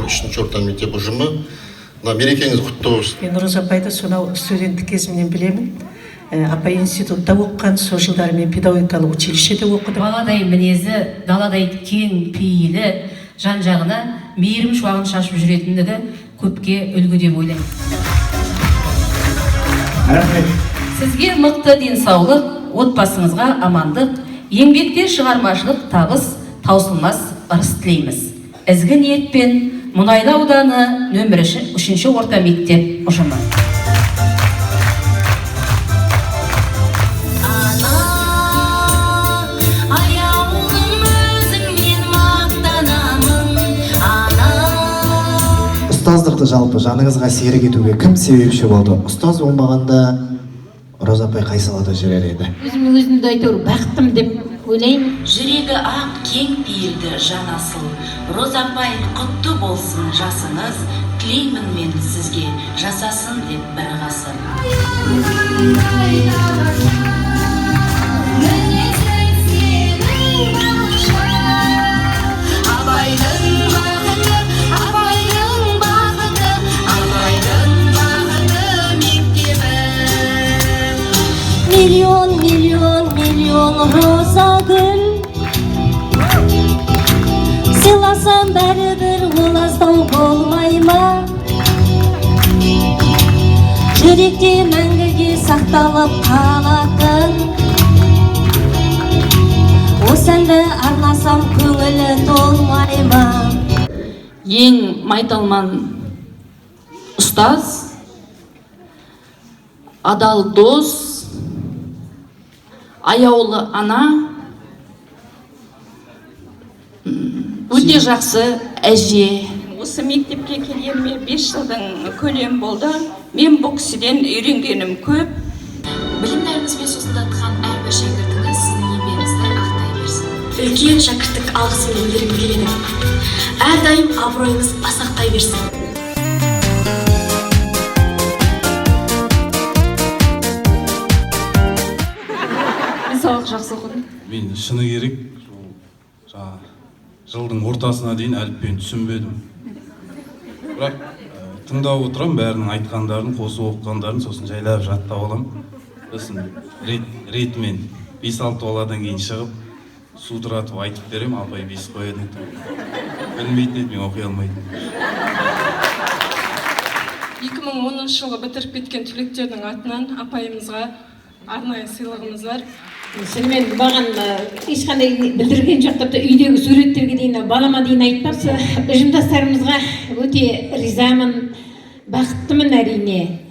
3 орта мектеп ұжымы. Мерекеңіз құтты болсын. Мен Роза апайды сонау студенттік кезімнен білемін. Апай институтта оққан, сол жылдары мен педагогикалық училищеде оқыдым. Баладай мінезі, даладай кең пейілі, жан-жағына мейірім шуағын шашып жүретіндігі көпке үлгі деп ойлаймын. Сізге мықты денсаулық, отбасыңызға амандық, еңбекте шығармашылық, табыс, таусылмас ырыс тілейміз. Ізгі ниетпен Мұнайлы ауданы нөмір 3 орта мектеп ұжымы. Ұстаздықты жалпы жаныңызға серік етуге кім себепші болды? Ұстаз болмағанда Роза апай қай салада жүрер еді? Өзімді айтыр, бақыттым деп ойлаймын. Жүрегі ақ кең пейілді жан асыл. Роза апай құтты болсын жасыңыз, тілеймін мен сізге жасасын деп бір ғасыр. Milyon milyon milyon roza gül, сыйласам бәрібір ол аздау болмай ма? Жүректе мәңгіге сақталып қалатын, осы әнді арнасам көңілі толмай ма? Ең майталман ұстаз, адал дос, аяулы ана, өте жақсы әже. Осы мектепке келгеніме 5 жылдың көлем болды. Мен бұл кісіден үйренгенім көп. Білімдеріңізбен сусындатқан әрбір шәкіртіңіз сіздің еңбегіңізді ақтай берсін. Үлкен шәкірттік алғысыммен бергім келеді. Әрдайым абыройыңыз асақтай берсін. Сабақ жақсы оқыдым. Мен шыны керек, жылдың ортасына дейін әліппені түсінбедім. Бірақ тыңдап отырам, бәрінің айтқандарын, қосып оқығандарын, сосын жайлап жаттап алам. Сосын ретімен 5-6 баладан кейін шығып, судыратып айтып берем, апай 5 қояды. Білмейтін еді, мен оқи алмайтын. 2010 жылы бітіріп кеткен түлектердің атынан апайымызға арнайы сыйлығымыз бар. Шынымен маған ешқандай білдірген жоқ, тіпті үйдегі суреттерге дейін, балама дейін айтпапсы. Ұжымдастарымызға өте ризамын, бақыттымын әрине.